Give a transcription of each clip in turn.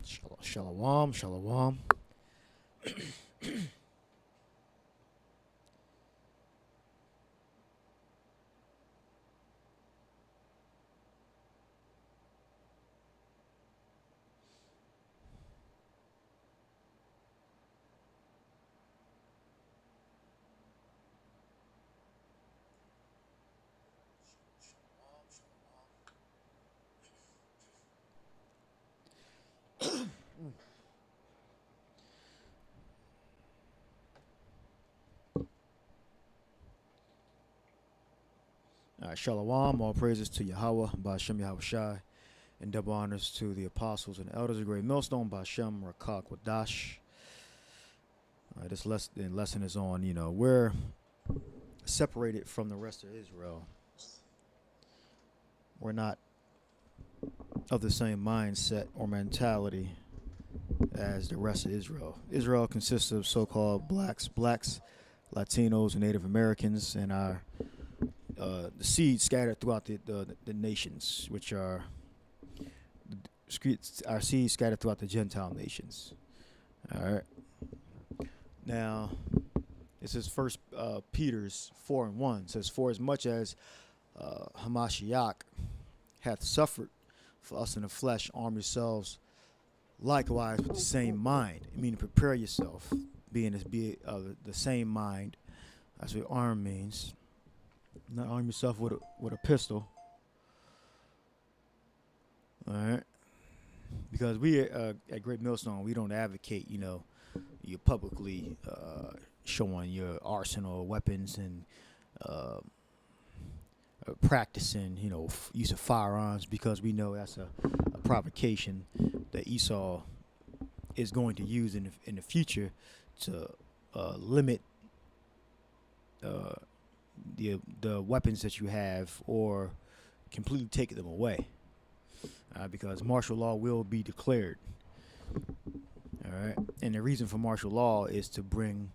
Shalom, shalom. Shalom, all praises to Yahweh, Ba'ashem Yahweh Shai, and double honors to the apostles and elders of Great Millstone, Ba'ashem Rakak Wadash. This lesson is on, we're separated from the rest of Israel. We're not of the same mindset or mentality as the rest of Israel. Israel consists of so-called blacks, Latinos, and Native Americans, and the seeds scattered throughout the nations, which are our seeds scattered throughout the Gentile nations. All right. Now, this is First Peter's 4:1. It says, "For as much as Hamashiach hath suffered for us in the flesh, arm yourselves likewise with the same mind." I mean, prepare yourself, be the same mind. That's what arm means. Not arm yourself with a pistol. All right. Because we at Great Millstone, we don't advocate, you publicly showing your arsenal of weapons and practicing, use of firearms, because we know that's a provocation that Esau is going to use in the future to limit the weapons that you have, or completely take them away, because martial law will be declared. All right, and the reason for martial law is to bring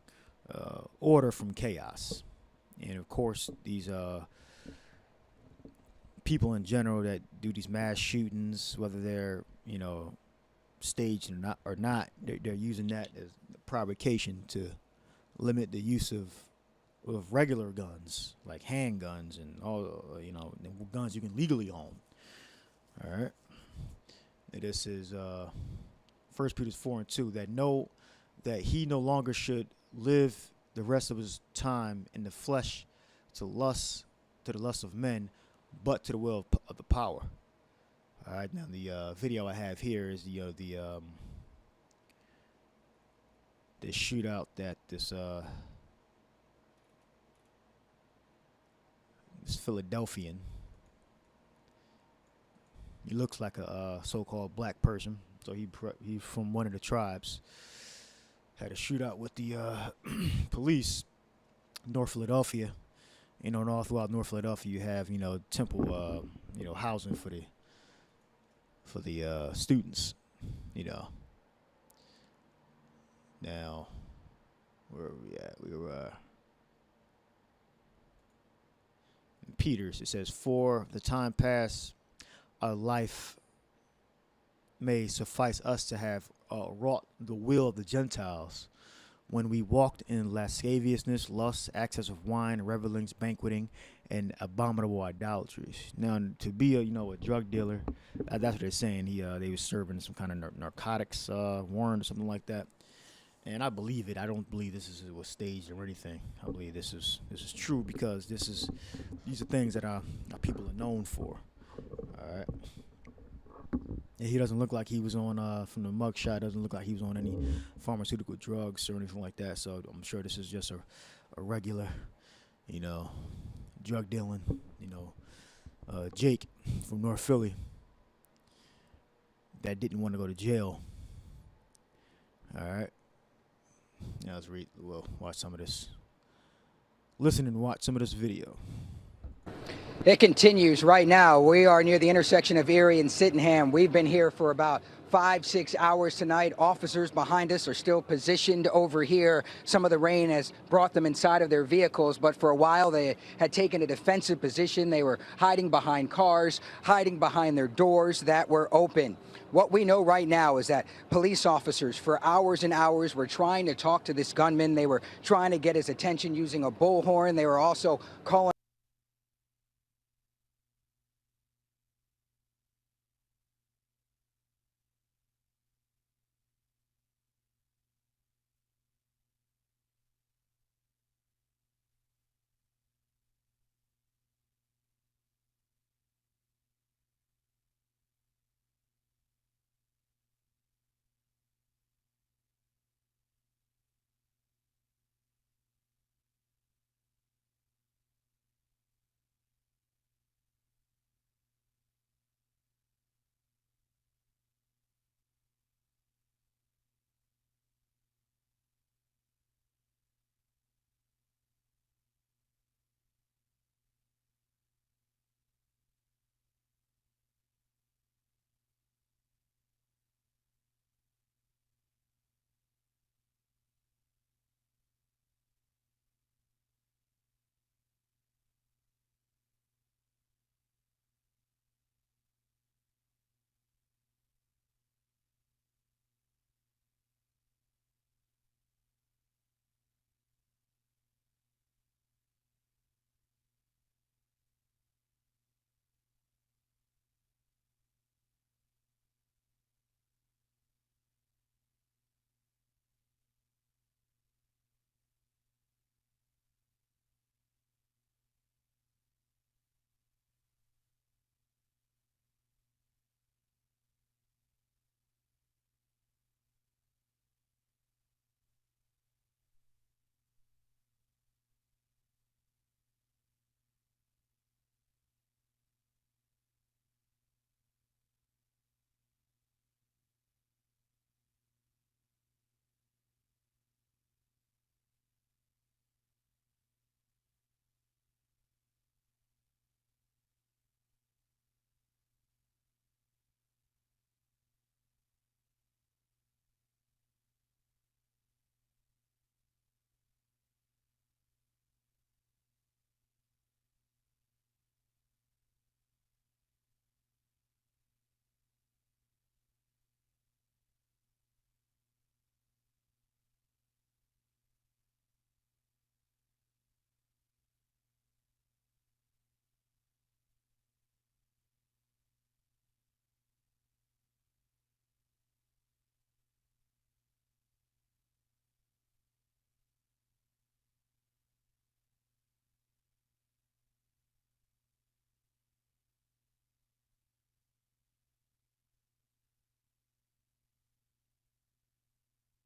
order from chaos, and of course these people in general that do these mass shootings, whether they're staged or not, they're using that as provocation to limit the use of regular guns, like handguns and all, the guns you can legally own. All right. And this is 1 Peter 4:2, that he no longer should live the rest of his time in the flesh to the lust of men, but to the will of the power. All right. Now the video I have here is the shootout that this Philadelphian. He looks like a so-called black person, so he's from one of the tribes. Had a shootout with the police, North Philadelphia. And all throughout North Philadelphia, you have temple, housing for the students. Now, where are we at? We were. Peters, it says, "For the time past, our life may suffice us to have wrought the will of the Gentiles, when we walked in lasciviousness, lust, excess of wine, revelings, banqueting, and abominable idolatries." Now, to be a drug dealer, that's what they're saying. They was serving some kind of narcotics warrant or something like that. And I believe it. I don't believe was staged or anything. I believe this is true, because these are things that our people are known for. All right. And he doesn't look like he was on from the mugshot. Doesn't look like he was on any pharmaceutical drugs or anything like that. So I'm sure this is just a regular, drug dealing. Jake from North Philly that didn't want to go to jail. All right. Now we'll watch some of this. Listen and watch some of this video. It continues right now. We are near the intersection of Erie and Sydenham. We've been here for about 5, 6 hours tonight. Officers behind us are still positioned over here. Some of the rain has brought them inside of their vehicles, but for a while they had taken a defensive position. They were hiding behind cars, hiding behind their doors that were open. What we know right now is that police officers for hours and hours were trying to talk to this gunman. They were trying to get his attention using a bullhorn. They were also calling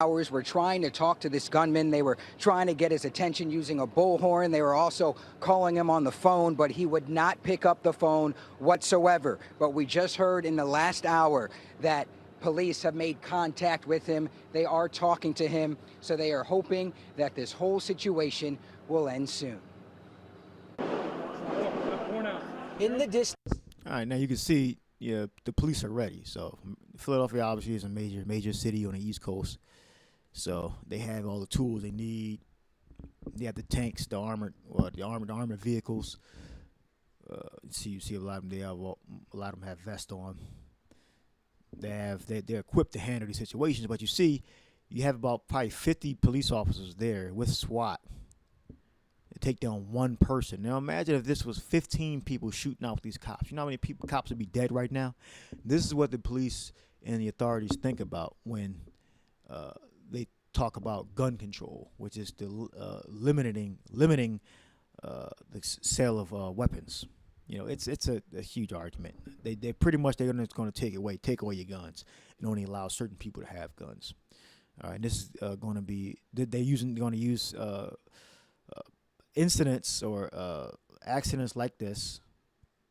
hours were trying to talk to this gunman. They were trying to get his attention using a bullhorn. They were also calling him on the phone, but he would not pick up the phone whatsoever. But we just heard in the last hour that police have made contact with him. They are talking to him, so they are hoping that this whole situation will end soon. In the distance. All right, now you can see, yeah, the police are ready. So Philadelphia obviously is a major city on the East Coast. So they have all the tools they need. They have the tanks, the armored vehicles. You see a lot of them. A lot of them have vests on. They're equipped to handle these situations. But you see, you have about probably 50 police officers there with SWAT to take down one person. Now imagine if this was 15 people shooting out these cops. You know how many cops would be dead right now? This is what the police and the authorities think about when they talk about gun control, which is the limiting the sale of weapons. You know, it's a huge argument. They pretty much they're going to take away your guns and only allow certain people to have guns. All right, this is going to be going to use incidents or accidents like this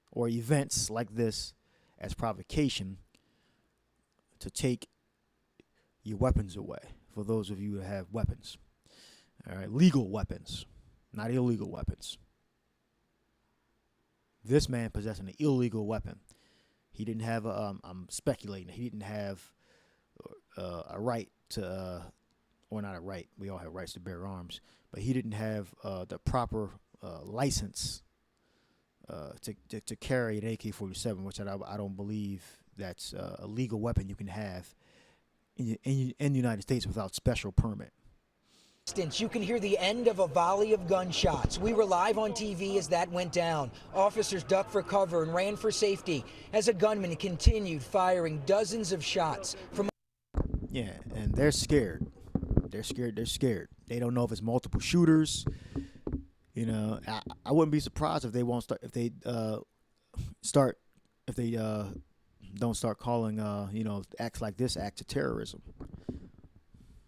or events like this as provocation to take your weapons away. For those of you who have weapons, all right, legal weapons, not illegal weapons. This man possessed an illegal weapon. He didn't have I'm speculating. He didn't have a right to, or not a right. We all have rights to bear arms, but he didn't have the proper license to carry an AK-47, which I don't believe that's a legal weapon you can have in the United States without special permit. You can hear the end of a volley of gunshots. We were live on TV as that went down. Officers ducked for cover and ran for safety as a gunman continued firing dozens of shots from. Yeah, and they're scared. They're scared. They're scared. They don't know if it's multiple shooters. You know, I wouldn't be surprised if they won't start. If they don't start calling acts like this acts of terrorism.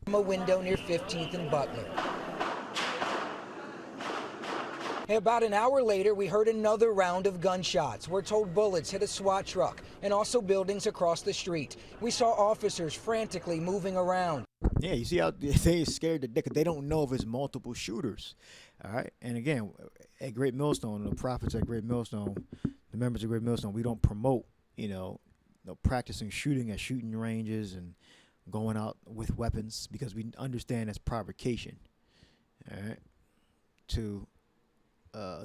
From a window near 15th and Butler. About an hour later, we heard another round of gunshots. We're told bullets hit a SWAT truck and also buildings across the street. We saw officers frantically moving around. Yeah, you see how they're scared to death. They don't know if it's multiple shooters. All right, and again, at Great Millstone, the prophets at Great Millstone, the members of Great Millstone, we don't promote practicing shooting at shooting ranges and going out with weapons, because we understand that's provocation. All right, to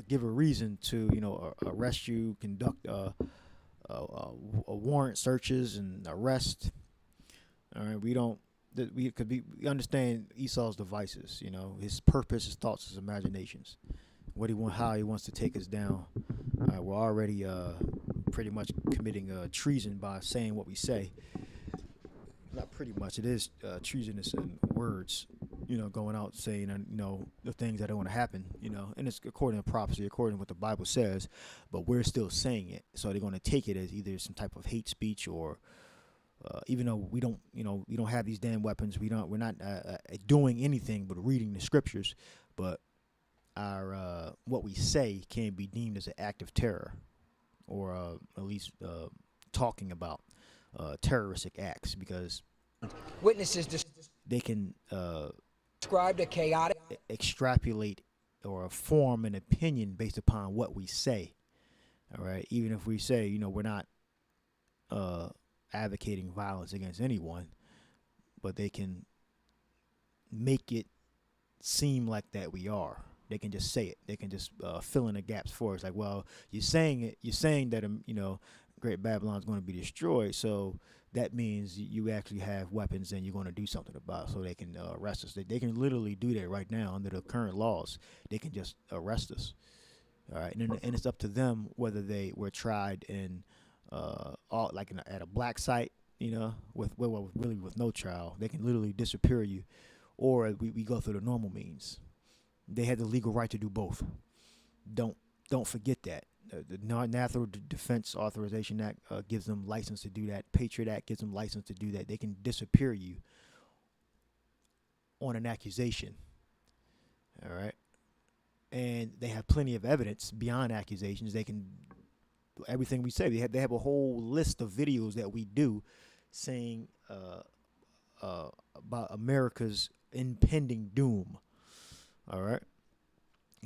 give a reason to arrest you, conduct a warrant searches and arrest. All right, we understand Esau's devices, his purpose, his thoughts, his imaginations, how he wants to take us down. We're already pretty much committing treason by saying what we say. Not pretty much, it is treasonous in words, going out saying the things that don't want to happen, and it's according to prophecy, according to what the Bible says, but we're still saying it. So they're going to take it as either some type of hate speech, or even though we don't have these damn weapons, we're not doing anything but reading the scriptures, but our what we say can be deemed as an act of terror, or at least talking about terroristic acts, because witnesses they can described a chaotic extrapolate or form an opinion based upon what we say. All right, even if we say we're not advocating violence against anyone, but they can make it seem like that we are. They can just say it. They can just fill in the gaps for us. Like, well, you're saying it. You're saying that Great Babylon is going to be destroyed. So that means you actually have weapons and you're going to do something about it, so they can arrest us. They can literally do that right now under the current laws. They can just arrest us. All right, and it's up to them whether they were tried in at a black site, with no trial. They can literally disappear you, or we go through the normal means. They had the legal right to do both. Don't forget that. The Natural Defense Authorization Act gives them license to do that. Patriot Act gives them license to do that. They can disappear you on an accusation. All right, and they have plenty of evidence beyond accusations. They can everything we say. They have a whole list of videos that we do saying about America's impending doom. All right,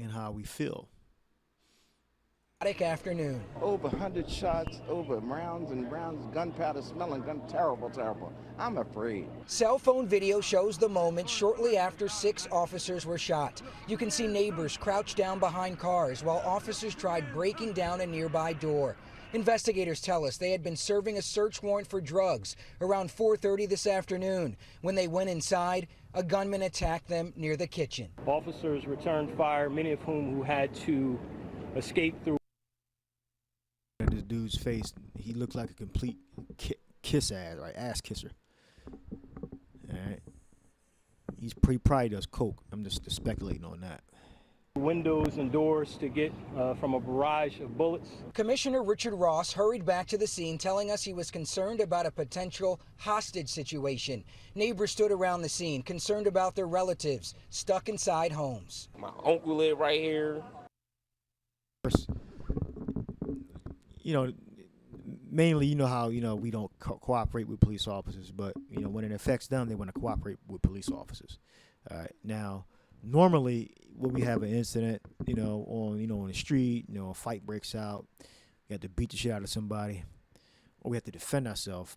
and how we feel. Afternoon. Over 100 shots, over rounds and rounds, gunpowder smelling, terrible. I'm afraid. Cell phone video shows the moment shortly after 6 officers were shot. You can see neighbors crouched down behind cars while officers tried breaking down a nearby door. Investigators tell us they had been serving a search warrant for drugs around 4:30 this afternoon. When they went inside, a gunman attacked them near the kitchen. Officers returned fire, many of whom had to escape through. This dude's face, he looked like a complete kiss ass, right? Ass kisser. All right. He probably does coke. I'm just speculating on that. Windows and doors to get from a barrage of bullets. Commissioner Richard Ross hurried back to the scene, telling us he was concerned about a potential hostage situation. Neighbors stood around the scene, concerned about their relatives stuck inside homes. My uncle lived right here. Mainly, how, we don't cooperate with police officers, but, when it affects them, they want to cooperate with police officers. All right. Now, normally, when we have an incident, on the street, a fight breaks out, we have to beat the shit out of somebody, or we have to defend ourselves,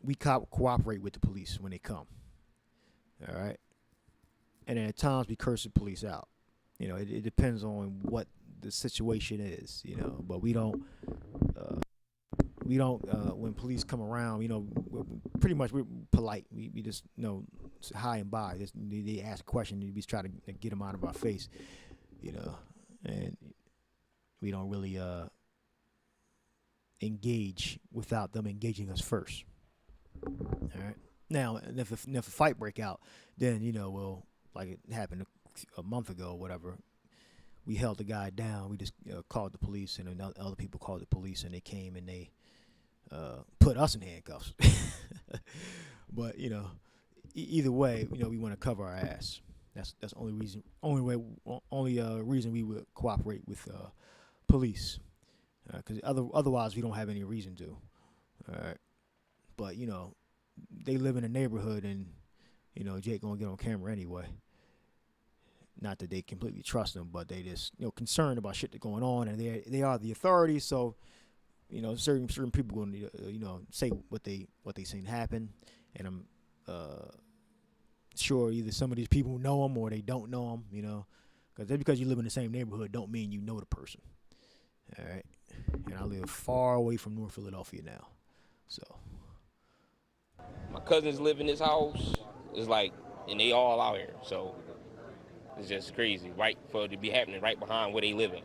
we cooperate with the police when they come. All right. And then at times we curse the police out. It depends on what the situation is, but we don't, when police come around, we're polite. We just, hi and bye. They ask a question, we try to get them out of our face, and we don't really engage without them engaging us first. All right. Now, if a fight break out, then, well, like it happened a month ago or whatever, we held the guy down. We just called the police, and then other people called the police, and they came and they put us in handcuffs. But either way, we want to cover our ass. That's the only reason we would cooperate with police, because otherwise we don't have any reason to. All right, but they live in a neighborhood, and Jake gonna get on camera anyway. Not that they completely trust him, but they just concerned about shit that's going on, and they are the authorities. So certain people going to say what they seen happen, and I'm sure either some of these people know them or they don't know them. Because just because you live in the same neighborhood don't mean you know the person. All right, and I live far away from North Philadelphia now, so. My cousins live in this house. It's like, and they all out here. So it's just crazy, right? For it to be happening right behind where they live in.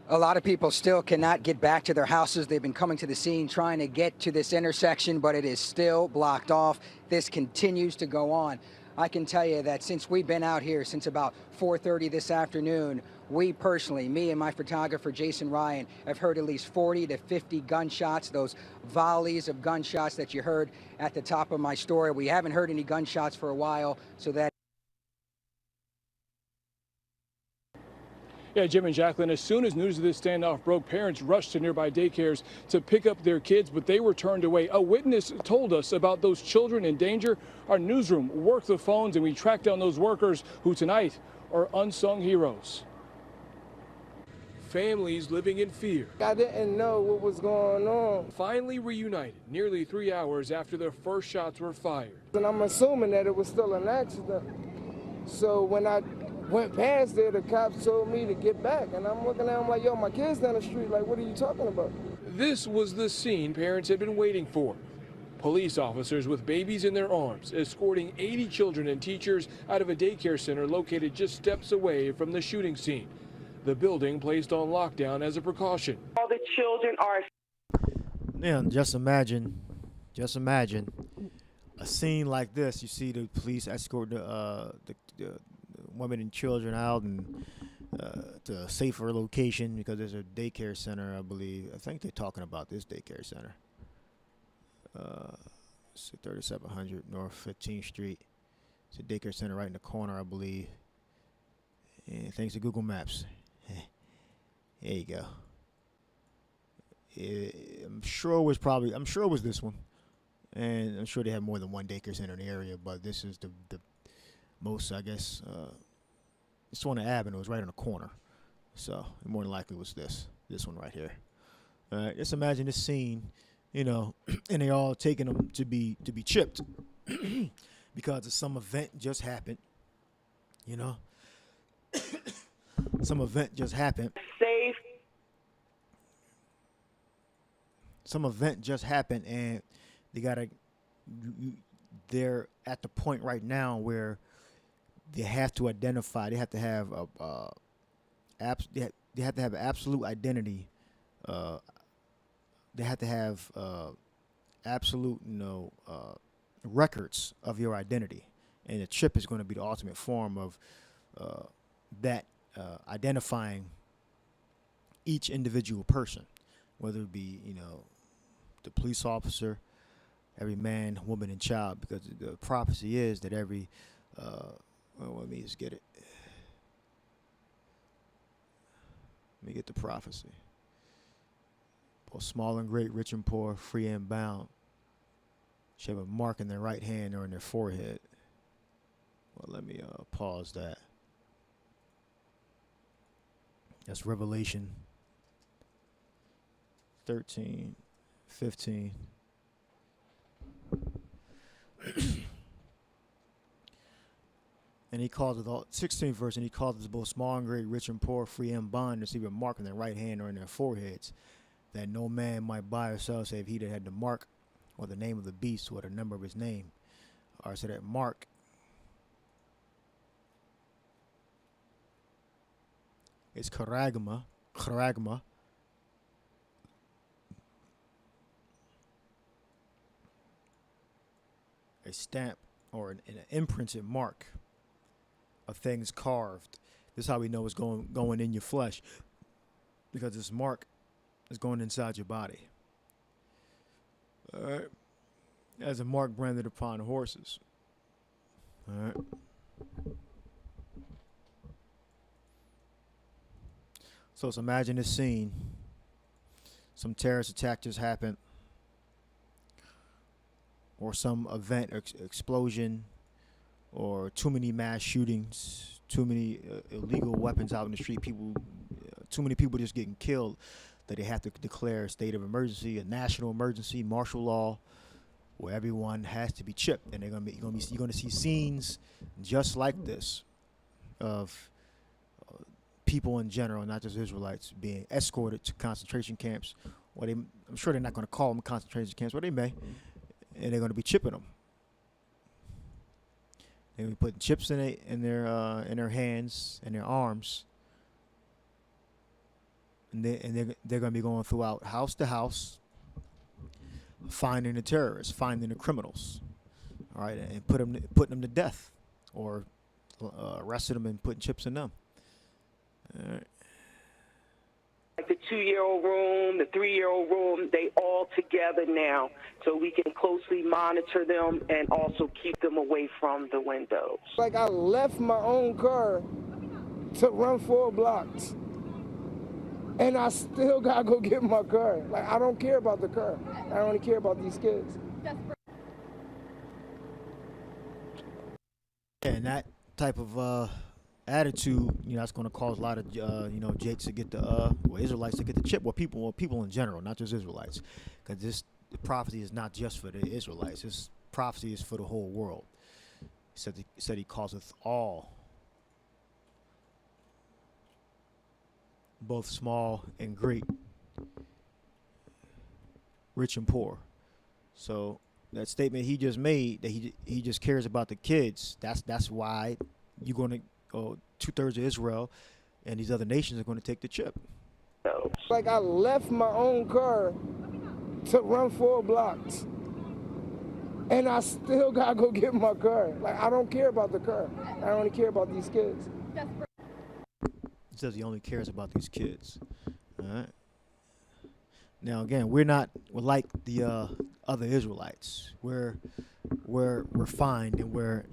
A lot of people still cannot get back to their houses. They've been coming to the scene trying to get to this intersection, but it is still blocked off. This continues to go on. I can tell you that since we've been out here since about 4:30 this afternoon, we personally, me and my photographer Jason Ryan, have heard at least 40 to 50 gunshots, those volleys of gunshots that you heard at the top of my story. We haven't heard any gunshots for a while, so that. Yeah, Jim and Jacqueline, as soon as news of this standoff broke, parents rushed to nearby daycares to pick up their kids, but they were turned away. A witness told us about those children in danger. Our newsroom worked the phones, and we tracked down those workers who tonight are unsung heroes. Families living in fear. I didn't know what was going on. Finally reunited nearly 3 hours after their first shots were fired. And I'm assuming that it was still an accident. So when I went past there, the cops told me to get back. And I'm looking at them like, yo, my kid's down the street. Like, what are you talking about? This was the scene parents had been waiting for. Police officers with babies in their arms escorting 80 children and teachers out of a daycare center located just steps away from the shooting scene. The building placed on lockdown as a precaution. All the children are. Yeah, just imagine a scene like this. You see the police escort the women and children out and to a safer location because there's a daycare center, I believe. I think they're talking about this daycare center. 3700 North 15th Street. It's a daycare center right in the corner, I believe. And thanks to Google Maps. There you go. I'm sure it was this one. And I'm sure they have more than one daycare center in the area, but this is the most, I guess, it's on the avenue. It's right on the corner. So more than likely it was this one right here. All right, just imagine this scene, and they all taking them to be chipped because of some event just happened, Some event just happened. Safe. Some event just happened, and they're at the point right now where they have to identify. They have to have they have to have absolute identity. They have to have absolute records of your identity, and the chip is going to be the ultimate form of that. Identifying each individual person, whether it be, the police officer, every man, woman, and child, because the prophecy is that every, let me just get it. Let me get the prophecy. Both small and great, rich and poor, free and bound, shall have a mark in their right hand or in their forehead. Well, let me pause that. That's Revelation 13, 15. And he calls it the 16th verse, and he calls it both small and great, rich and poor, free and bond, to receive a mark on their right hand or in their foreheads, that no man might buy or sell save he that had the mark or the name of the beast or the number of his name. Or so that mark is charagma, a stamp or an imprinted mark of things carved. This is how we know it's going in your flesh, because this mark is going inside your body. All right. As a mark branded upon horses. All right. So let's imagine this scene. Some terrorist attack just happened, or some event, explosion, or too many mass shootings, too many illegal weapons out in the street, too many people just getting killed, that they have to declare a state of emergency, a national emergency, martial law, where everyone has to be chipped. And you're going to see scenes just like this of people in general, not just Israelites, being escorted to concentration camps. Or I'm sure they're not going to call them concentration camps, but they may, and they're going to be chipping them. They're going to be putting chips in their hands and their arms, and they're going to be going throughout house to house, finding the terrorists, finding the criminals, all right, and putting them to death, or arresting them and putting chips in them. All right. Like the 2-year-old room, the 3-year-old room, they all together now, so we can closely monitor them and also keep them away from the windows. Like, I left my own car to run 4 blocks, and I still gotta go get my car. Like, I don't care about the car. I only care about these kids. And that type of attitude, that's going to cause a lot of Jakes to get Israelites to get the chip. People in general, not just Israelites, because this prophecy is not just for the Israelites. This prophecy is for the whole world. He said he causeth all, both small and great, rich and poor. So that statement he just made, that he just cares about the kids, that's why you're going to 2/3 of Israel and these other nations are going to take the chip. Like, I left my own car to run 4 blocks, and I still gotta go get my car. Like, I don't care about the car. I only care about these kids. He says he only cares about these kids. All right. Now again, we're like the other Israelites. We're refined, and we're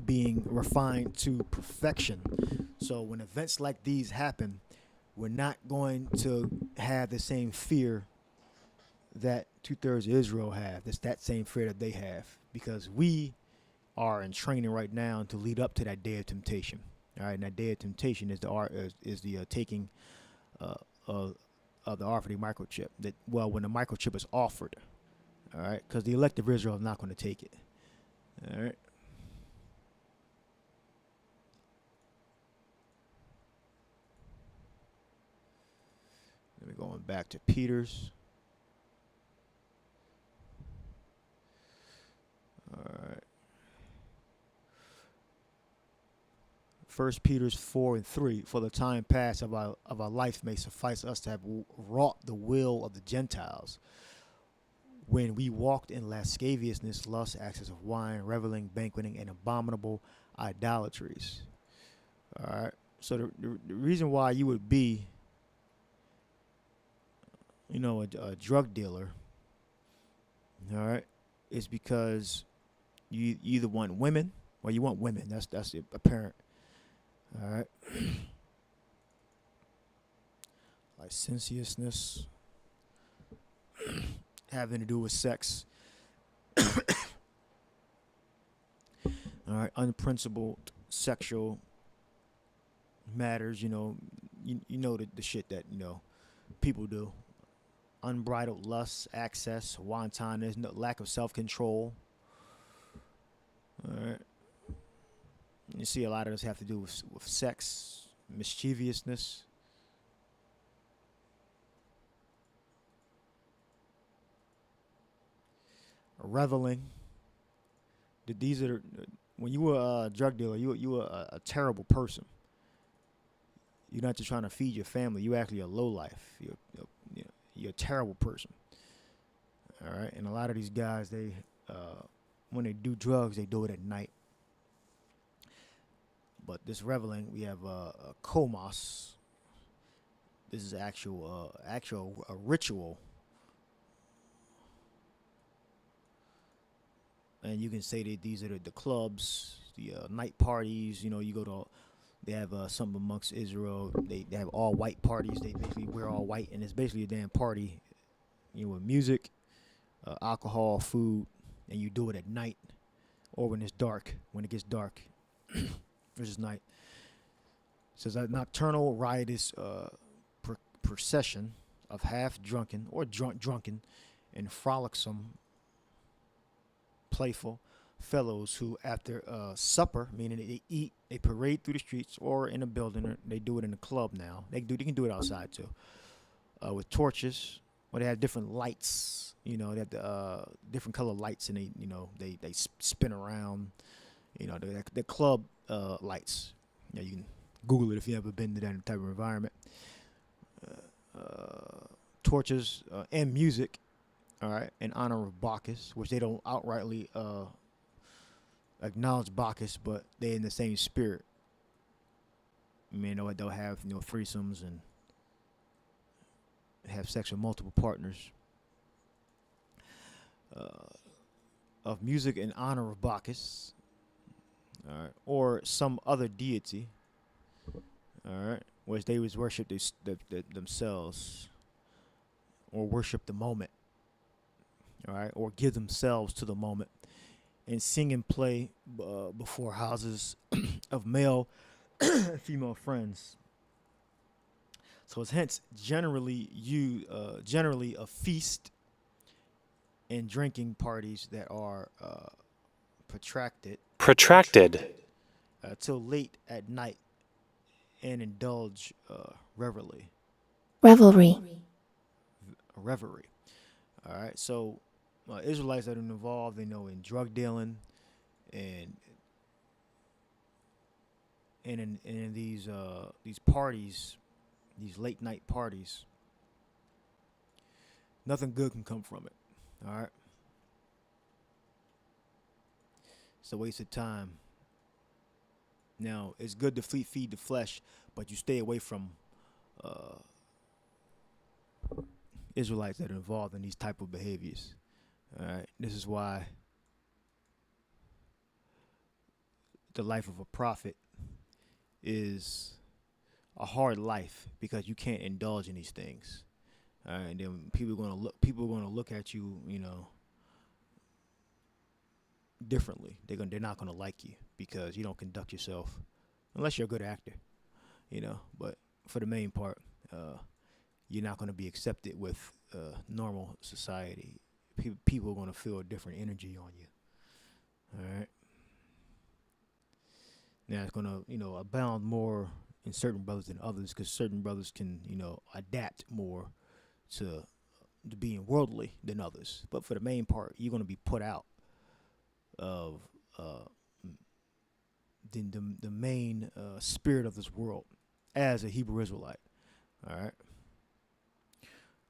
being refined to perfection. So when events like these happen, we're not going to have the same fear that 2/3 of Israel have. It's that same fear that they have, because we are in training right now to lead up to that day of temptation. All right, and that day of temptation is the taking of the offer of the microchip. When the microchip is offered, all right, because the elect of Israel is not going to take it. All right. We're going back to Peter's. All right. 1 Peter 4:3, for the time past of our life may suffice us to have wrought the will of the Gentiles, when we walked in lasciviousness, lust, excess of wine, reveling, banqueting, and abominable idolatries. All right. So the reason why you would be, a drug dealer, all right, is because you either want women, or you want women. That's apparent. All right. Licentiousness, having to do with sex. All right. Unprincipled sexual matters. The shit that people do. unbridled lust, access, wantonness, no, lack of self-control. All right. You see a lot of this have to do with sex, mischievousness. Reveling. These are when you were a drug dealer, you were a terrible person. You're not just trying to feed your family. You actually a low life. You're a terrible person. All right, and a lot of these guys, they when they do drugs, they do it at night. But this reveling, we have komos. This is actual a ritual. And you can say that these are the clubs, the night parties. You know, you go to, they have something amongst Israel. They have all white parties. They basically wear all white, and it's basically a damn party. You know, with music, alcohol, food, and you do it at night or when it's dark. When it gets dark, versus night. It says that nocturnal riotous procession of half drunken or drunken and frolicsome, playful fellows who, after supper, meaning they eat, they parade through the streets or in a building, or they do it in a club now. They can do it outside too, with torches, or they have different lights. You know, they have the different color lights, and they spin around. You know, the club lights. You know, you can Google it if you ever been to that type of environment. Torches and music. All right, in honor of Bacchus, which they don't outrightly acknowledge Bacchus, but they're in the same spirit. I mean, they'll have threesomes and have sex with multiple partners. Of music in honor of Bacchus, all right, or some other deity, all right, which they was worship themselves, or worship the moment. All right, or give themselves to the moment, and sing and play before houses of male and female friends. So it's hence generally a feast and drinking parties that are protracted till late at night and indulge revelry. All right, so Israelites that are involved, in drug dealing, and in these parties, these late night parties, nothing good can come from it. All right, it's a waste of time. Now, it's good to feed the flesh, but you stay away from Israelites that are involved in these type of behaviors. All right, this is why the life of a prophet is a hard life, because you can't indulge in these things. All right, and then people are gonna look at you, differently. They're not gonna like you because you don't conduct yourself, unless you're a good actor, But for the main part, you're not gonna be accepted with normal society. People are gonna feel a different energy on you. All right. Now it's gonna, abound more in certain brothers than others, because certain brothers can, adapt more to being worldly than others. But for the main part, you're gonna be put out of the main spirit of this world as a Hebrew Israelite. All right.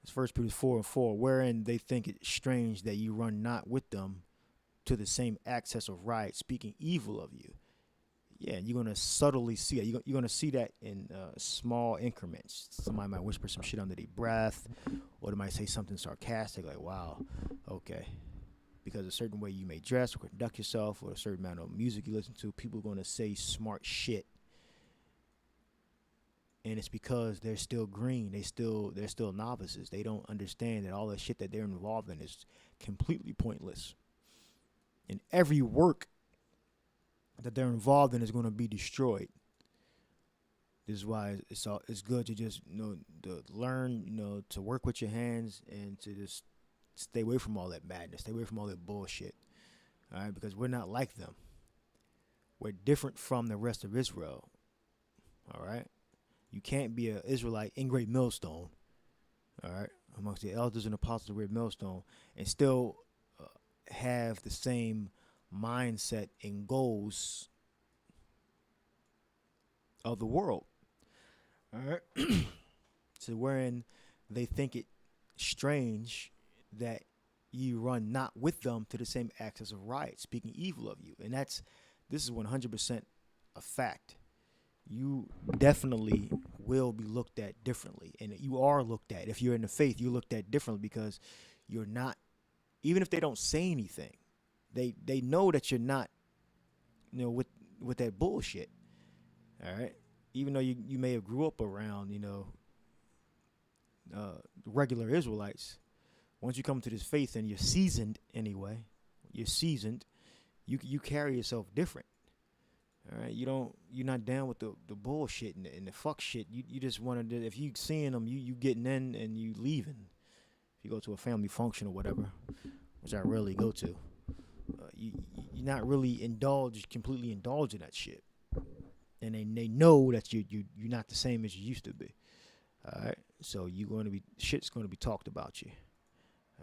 It's 1 Peter 4:4, wherein they think it strange that you run not with them to the same access of riot, speaking evil of you. Yeah, you're going to subtly see it. You're going to see that in small increments. Somebody might whisper some shit under their breath, or they might say something sarcastic, like, wow, okay. Because a certain way you may dress or conduct yourself, or a certain amount of music you listen to, people are going to say smart shit. And it's because they're still green. They're still novices. They don't understand that all the shit that they're involved in is completely pointless. And every work that they're involved in is going to be destroyed. This is why it's good to just to learn, to work with your hands and to just stay away from all that madness, stay away from all that bullshit. All right, because we're not like them. We're different from the rest of Israel. All right, you can't be an Israelite in Great Millstone. All right, amongst the elders and apostles of Great Millstone, and still have the same mindset and goals of the world. All right. So wherein they think it strange that you run not with them to the same acts of riot, speaking evil of you. And this is 100% a fact. You definitely will be looked at differently. And you are looked at. If you're in the faith, you're looked at differently because you're not, even if they don't say anything, they know that you're not, with that bullshit. All right. Even though you may have grew up around, regular Israelites, once you come to this faith and you're seasoned anyway, you carry yourself different. All right, you're not down with the bullshit and the fuck shit. You just want to, if you seeing them, you getting in and you leaving. If you go to a family function or whatever, which I rarely go to, you're not really completely indulged in that shit. And they know that you're not the same as you used to be. All right, so shit's going to be talked about you.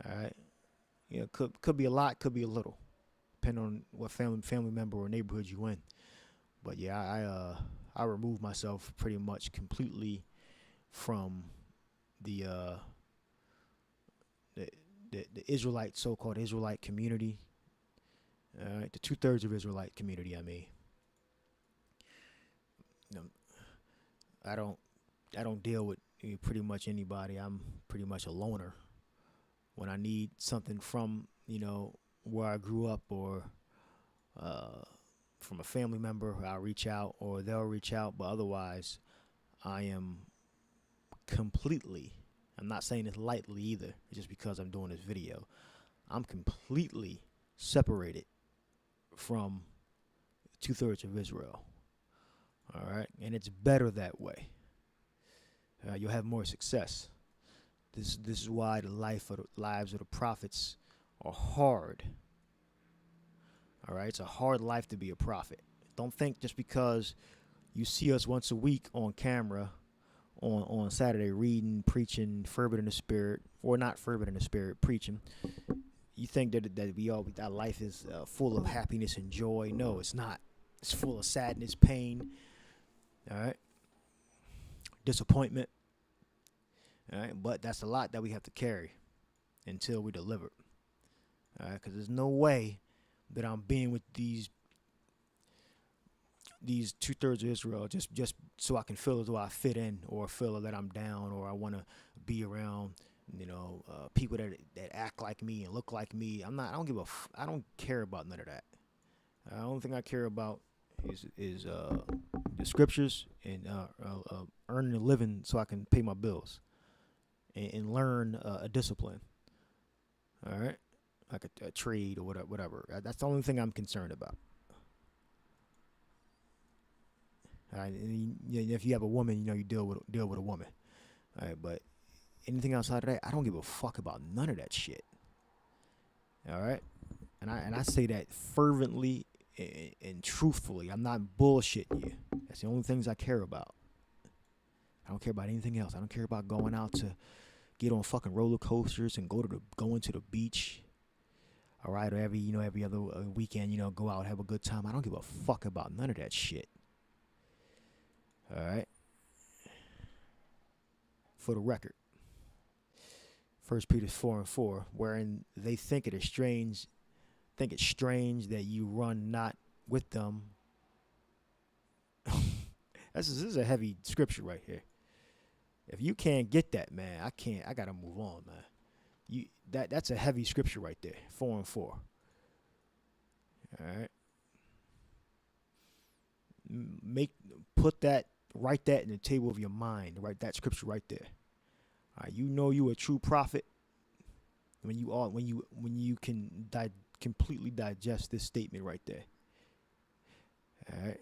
All right, could be a lot, could be a little, depending on what family member or neighborhood you in. But yeah, I remove myself pretty much completely from the Israelite, so-called Israelite community. All right, the 2/3 of Israelite community. I mean. I don't deal with pretty much anybody. I'm pretty much a loner. When I need something from where I grew up or from a family member, I'll reach out or they'll reach out. But otherwise, I am completely. I'm not saying this lightly either. Just because I'm doing this video, I'm completely separated from 2/3 of Israel. All right, and it's better that way. You'll have more success. This is why the lives of the prophets are hard. All right, it's a hard life to be a prophet. Don't think just because you see us once a week on camera on Saturday reading, preaching, fervent in the spirit, or not fervent in the spirit, preaching. You think that our life is full of happiness and joy. No, it's not. It's full of sadness, pain. All right. Disappointment. All right. But that's a lot that we have to carry until we deliver. All right. Because there's no way that I'm being with these 2/3 of Israel just so I can feel as though I fit in or feel that I'm down or I want to be around, people that act like me and look like me. I don't care about none of that. The only thing I care about is the scriptures and earning a living so I can pay my bills and learn a discipline. All right, like a trade or whatever. That's the only thing I'm concerned about. All right, and if you have a woman, you deal with a woman. All right, but anything outside of that, I don't give a fuck about none of that shit. All right, and I say that fervently and truthfully. I'm not bullshitting you. That's the only things I care about. I don't care about anything else. I don't care about going out to get on fucking roller coasters and going to the beach. All right, or every other weekend, go out and have a good time. I don't give a fuck about none of that shit. All right. For the record, 1 Peter 4:4, wherein they think it's strange that you run not with them. This is a heavy scripture right here. If you can't get that, man, I gotta move on, man. That's a heavy scripture right there, 4:4. All right. Write that in the table of your mind. Write that scripture right there. All right, you a true prophet when you can completely digest this statement right there. All right.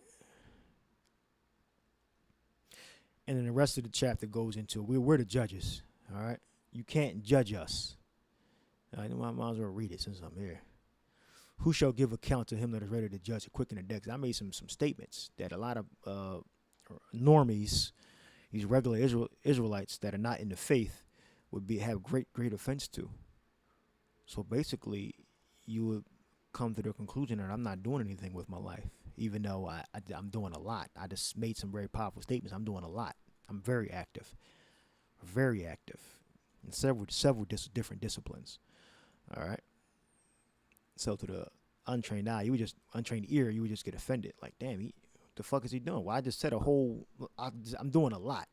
And then the rest of the chapter goes into we're the judges. All right, you can't judge us. I might as well read it since I'm here. Who shall give account to him that is ready to judge and quicken the dead? 'Cause I made some statements that a lot of normies, these regular Israelites that are not in the faith, would have great offense to. So basically, you would come to the conclusion that I'm not doing anything with my life, even though I'm doing a lot. I just made some very powerful statements. I'm doing a lot. I'm very active in several different disciplines. All right. So to the untrained eye, untrained ear, you would just get offended. Like, damn, what the fuck is he doing? Well, I just said I'm doing a lot.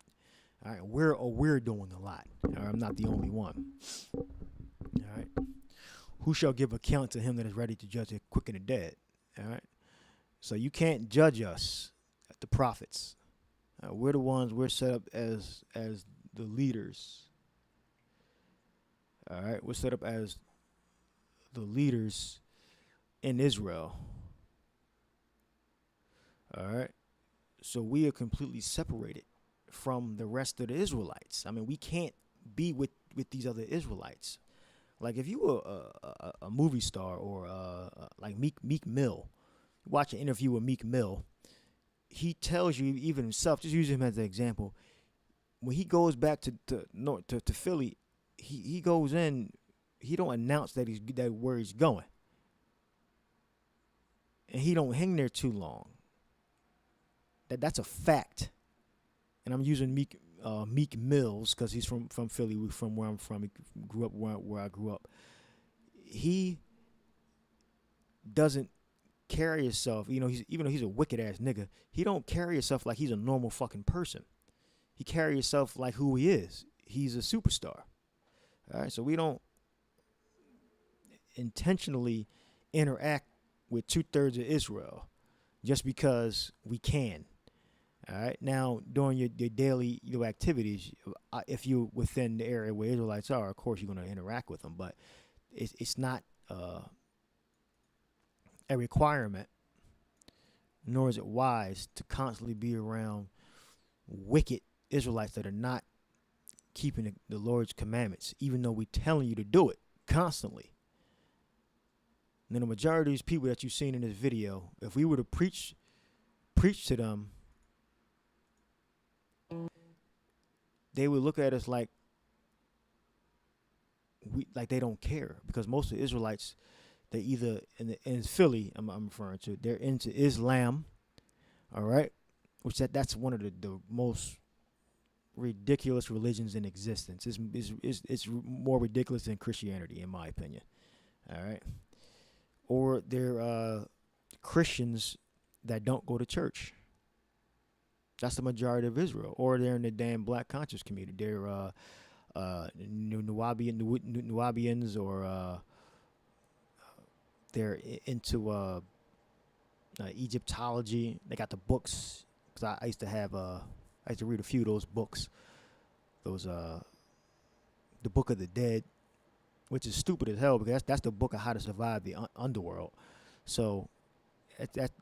All right. We're doing a lot. All right? I'm not the only one. All right. Who shall give account to him that is ready to judge and quicken the dead? All right. So you can't judge us, the prophets. We're the ones, we're set up as the leaders. All right. We're set up as the leaders in Israel. All right. So we are completely separated from the rest of the Israelites. I mean, we can't be with these other Israelites. Like if you were a movie star or like Meek Mill, watch an interview with Meek Mill, he tells you even himself, just use him as an example, when he goes back to Philly, he goes in, he don't announce that where he's going. And he don't hang there too long. That's a fact. And I'm using Meek Mills because he's from Philly, from where I'm from. He grew up where I grew up. He doesn't carry himself, even though he's a wicked ass nigga, he don't carry himself like he's a normal fucking person. He carries himself like who he is. He's a superstar. All right, so we don't intentionally interact with 2/3 of Israel just because we can. All right. Now, during your daily activities, if you're within the area where Israelites are, of course you're going to interact with them. But it's not a requirement, nor is it wise to constantly be around wicked Israelites that are not keeping the Lord's commandments, even though we're telling you to do it constantly. And then the majority of these people that you've seen in this video, if we were to preach to them, they would look at us like they don't care, because most of the Israelites, they either in Philly, I'm referring to, they're into Islam, all right, which that's one of the most ridiculous religions in existence. It's more ridiculous than Christianity, in my opinion. All right, or they're Christians that don't go to church. That's the majority of Israel. Or they're in the damn black conscious community. They're Nubians, or they're into Egyptology. They got the books. Because I used to read a few of those books. The Book of the Dead, which is stupid as hell, because that's the book of how to survive the underworld. So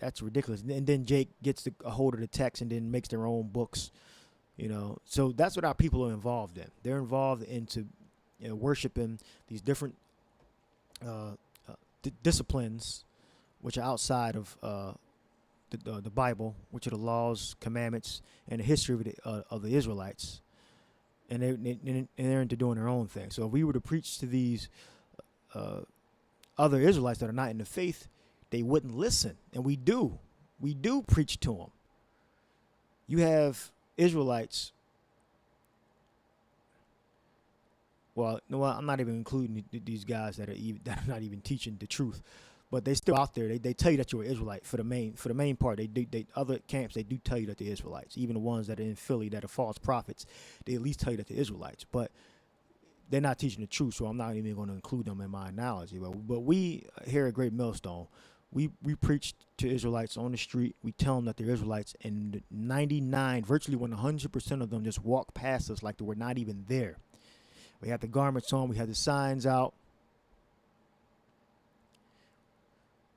that's ridiculous. And then Jake gets a hold of the text and then makes their own books, So that's what our people are involved in. They're involved into worshiping these different disciplines, which are outside of the Bible, which are the laws, commandments, and the history of the Israelites. And they're into doing their own thing. So if we were to preach to these other Israelites that are not in the faith, they wouldn't listen. And we do preach to them. You have Israelites. Well, no, I'm not even including these guys that are not even teaching the truth, but they still out there. They tell you that you're an Israelite for the main part. They other camps, they do tell you that they're Israelites. Even the ones that are in Philly that are false prophets, they at least tell you that they're Israelites. But they're not teaching the truth, so I'm not even going to include them in my analogy. But we here at Great Millstone, we preach to Israelites on the street. We tell them that they're Israelites, and 99, virtually 100% of them just walk past us like we're not even there. We have the garments on, we have the signs out,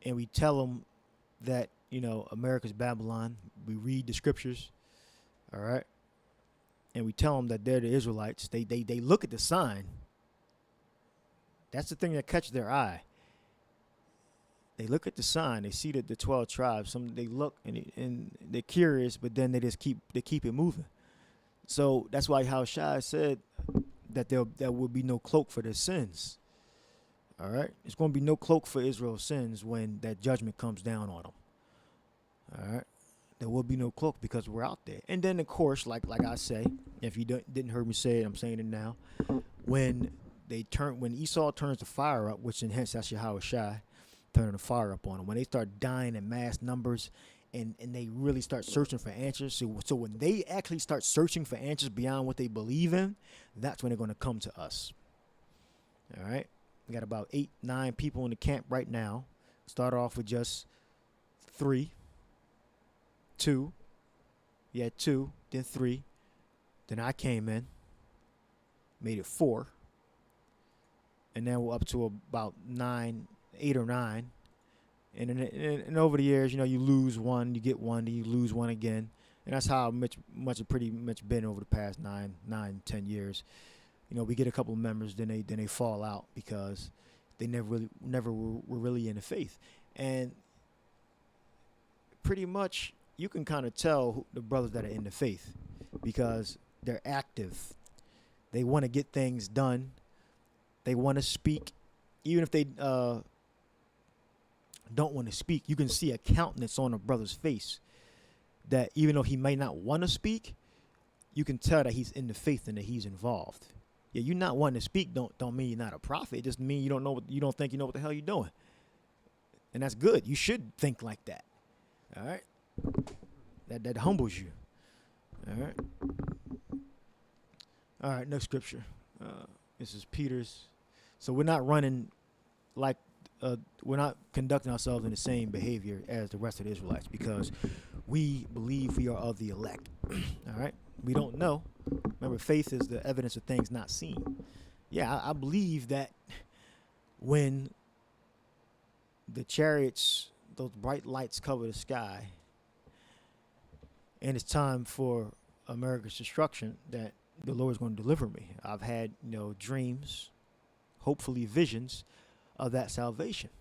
and we tell them that, America's Babylon. We read the scriptures, all right? and we tell them that they're the Israelites, they look at the sign. That's the thing that catches their eye. They look at the sign. They see the 12 tribes. They look and they're curious, but then they keep it moving. So that's why Yahushua said that there will be no cloak for their sins. All right, there's going to be no cloak for Israel's sins when that judgment comes down on them. All right, there will be no cloak because we're out there. And then of course, like I say, if you didn't hear me say it, I'm saying it now. When Esau turns the fire up, which in hence that's Yahushua turning the fire up on them. When they start dying in mass numbers, and they really start searching for answers. So when they actually start searching for answers beyond what they believe in, that's when they're going to come to us. All right. We got about 8, 9 people in the camp right now. Start off with just 3, 2. Yeah, 2, then 3. Then I came in, made it 4. And then we're up to about 8 or 9. And over the years, you lose one, you get one, then you lose one again. And that's how much it pretty much been over the past 9, 10 years. We get a couple of members, then they fall out because they never were really in the faith. And pretty much you can kind of tell the brothers that are in the faith because they're active. They want to get things done. They want to speak. Even if they don't want to speak, you can see a countenance on a brother's face that even though he may not want to speak, you can tell that he's in the faith and that he's involved. Yeah, you not wanting to speak don't mean you're not a prophet. It just means you don't think you know what the hell you're doing. And that's good. You should think like that. All right? That humbles you. All right? All right, next scripture. This is Peter's. So we're not running like we're not conducting ourselves in the same behavior as the rest of the Israelites because we believe we are of the elect. All right? We don't know. Remember, faith is the evidence of things not seen. Yeah, I believe that when the chariots, those bright lights cover the sky, and it's time for America's destruction, that the Lord is going to deliver me. I've had, dreams, hopefully visions of that salvation.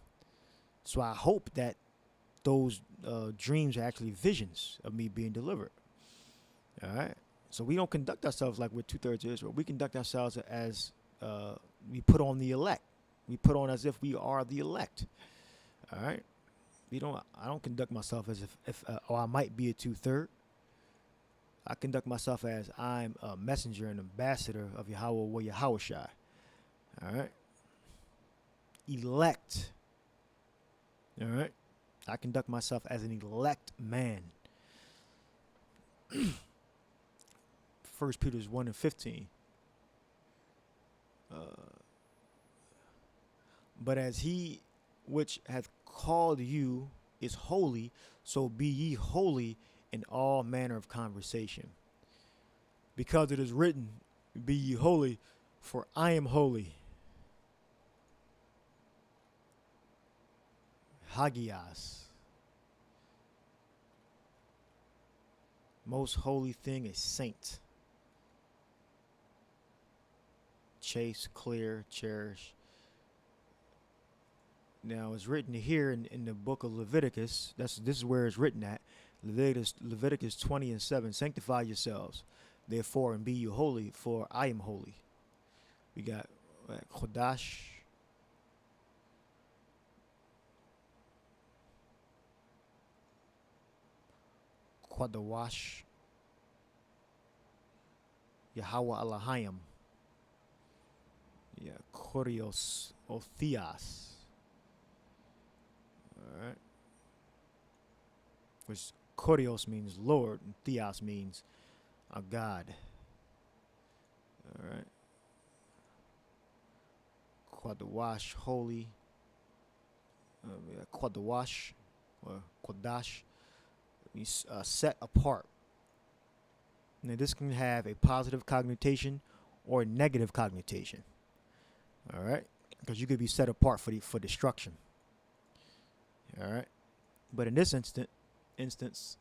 So I hope that those dreams are actually visions of me being delivered. All right. So we don't conduct ourselves like we're 2/3 of Israel. We conduct ourselves as we put on the elect. We put on as if we are the elect. All right. I don't conduct myself as if I might be a 2/3. I conduct myself as I'm a messenger and ambassador of Yahweh Yahushua. All right. Elect. All right. I conduct myself as an elect man. 1 Peter 1:15. But as he which hath called you is holy, so be ye holy in all manner of conversation. Because it is written, be ye holy, for I am holy. Hagios. Most holy thing is saint. Chase, clear, cherish. Now it's written here in the book of Leviticus. This is where it's written at. Leviticus 20:7. Sanctify yourselves, therefore, and be you holy, for I am holy. We got Chodash. Quadawash. Yahweh Elohim. Yeah, Kurios or Theos. All right. Which Kurios means Lord, and Theos means a God. All right. Quadawash, holy. Quadawash or Quadash means set apart. Now, this can have a positive connotation or a negative connotation. All right, because you could be set apart for destruction. All right, but in this instance,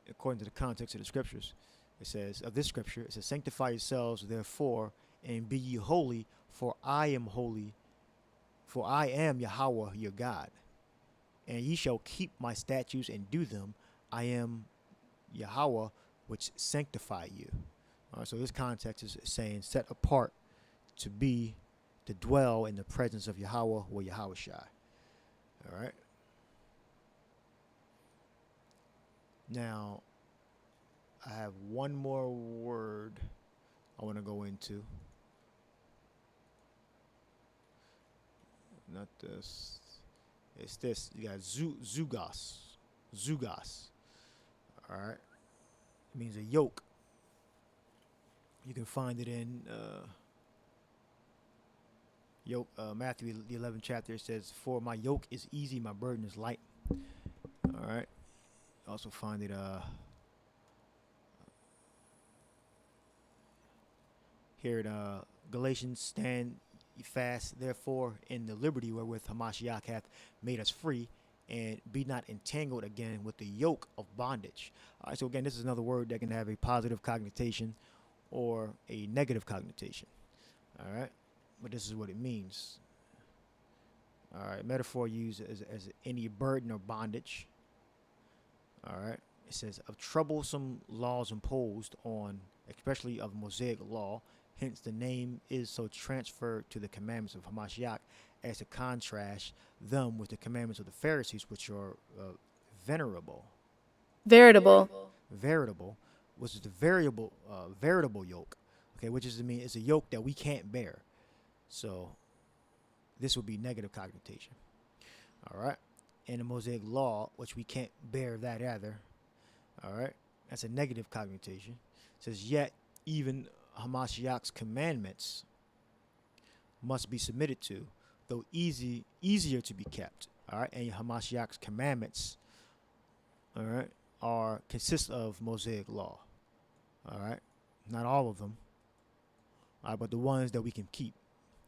according to the context of the scriptures, It says of this scripture, it says, "Sanctify yourselves therefore, and be ye holy, for I am holy. For I am Yahweh your God, and ye shall keep my statutes and do them. I am Yahweh, which sanctify you." All right, so this context is saying set apart to be, to dwell in the presence of Yahweh or Yahweh Shai. All right. Now, I have one more word I want to go into. Not this. It's this. You got zugos. Zugos. All right. It means a yoke. You can find it in Matthew the 11th chapter. It says, "For my yoke is easy, my burden is light." All right. Also find it here in Galatians, "Stand fast, therefore, in the liberty wherewith Hamashiach hath made us free, and be not entangled again with the yoke of bondage." All right, so again, this is another word that can have a positive connotation or a negative connotation. All right, but this is what it means. All right, metaphor used as any burden or bondage. All right, it says of troublesome laws imposed on, especially of Mosaic law. Hence, the name is so transferred to the commandments of Hamashiach as to contrast them with the commandments of the Pharisees, which are venerable. Veritable, which is the veritable yoke. Okay, which is to mean it's a yoke that we can't bear. So, this would be negative connotation. All right, and the Mosaic law, which we can't bear that either. All right, that's a negative connotation. It says, "Yet even Hamashiach's commandments must be submitted to, though easier to be kept." All right, and Hamashiach's commandments, all right, consist of Mosaic law. All right, not all of them, all right, but the ones that we can keep.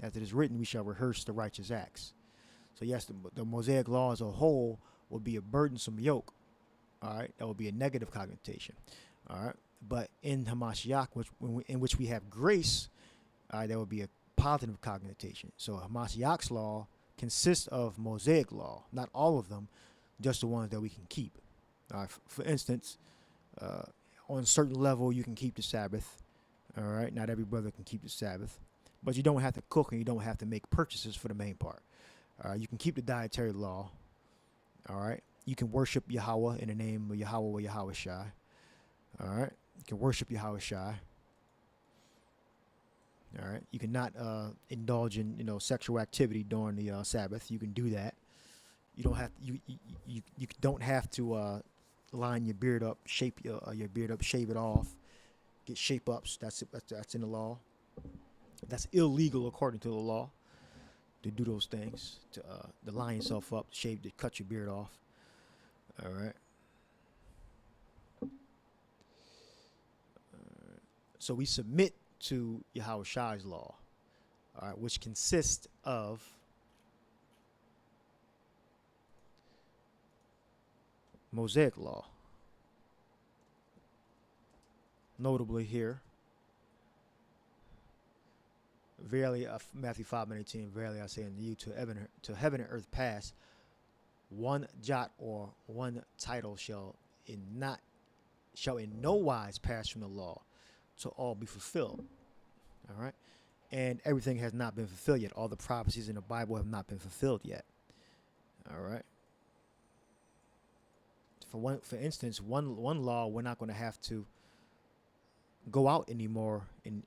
As it is written, we shall rehearse the righteous acts. So yes, the Mosaic law as a whole will be a burdensome yoke. All right, that will be a negative connotation. All right. But in Hamashiach, in which we have grace, there will be a positive connotation. So Hamashiach's law consists of Mosaic law, not all of them, just the ones that we can keep. For instance, on a certain level, you can keep the Sabbath. All right, not every brother can keep the Sabbath, but you don't have to cook and you don't have to make purchases for the main part. You can keep the dietary law. All right, you can worship Yahweh in the name of Yahweh or Yahweh Shai. All right. You can worship Yahweh Shai. All right. You cannot indulge in sexual activity during the Sabbath. You can do that. You don't have you don't have to line your beard up, shape your beard up, shave it off, get shape ups. That's in the law. That's illegal according to the law to do those things, to line yourself up, shave, to cut your beard off. All right. So we submit to Yahweh Shai's law, all right, which consists of Mosaic law. Notably here, verily, Matthew 5:18, verily I say unto you, to heaven and earth pass, one jot or one title shall in no wise pass from the law, to all be fulfilled. All right, and everything has not been fulfilled yet. All the prophecies in the Bible have not been fulfilled yet. All right. For instance, one law, we're not going to have to go out anymore and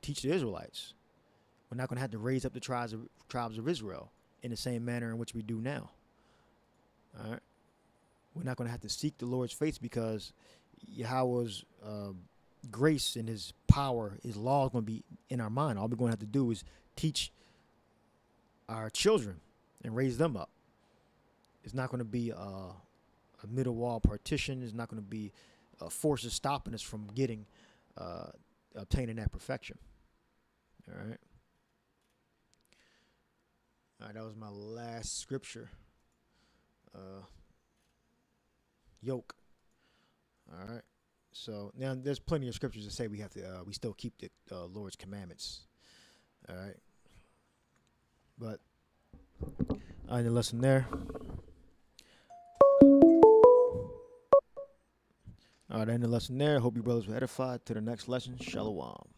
teach the Israelites. We're not going to have to raise up the tribes of Israel in the same manner in which we do now. All right. We're not going to have to seek the Lord's face, because Yahweh's grace and his power, his law is going to be in our mind. All we're going to have to do is teach our children and raise them up. It's not going to be a middle wall partition. It's not going to be forces stopping us from obtaining that perfection. All right. All right, that was my last scripture. Yoke. All right. So now there's plenty of scriptures that say we have to we still keep the Lord's commandments. All right. But I end the lesson there. All right, I end the lesson there. Hope you brothers were edified. To the next lesson, Shalom.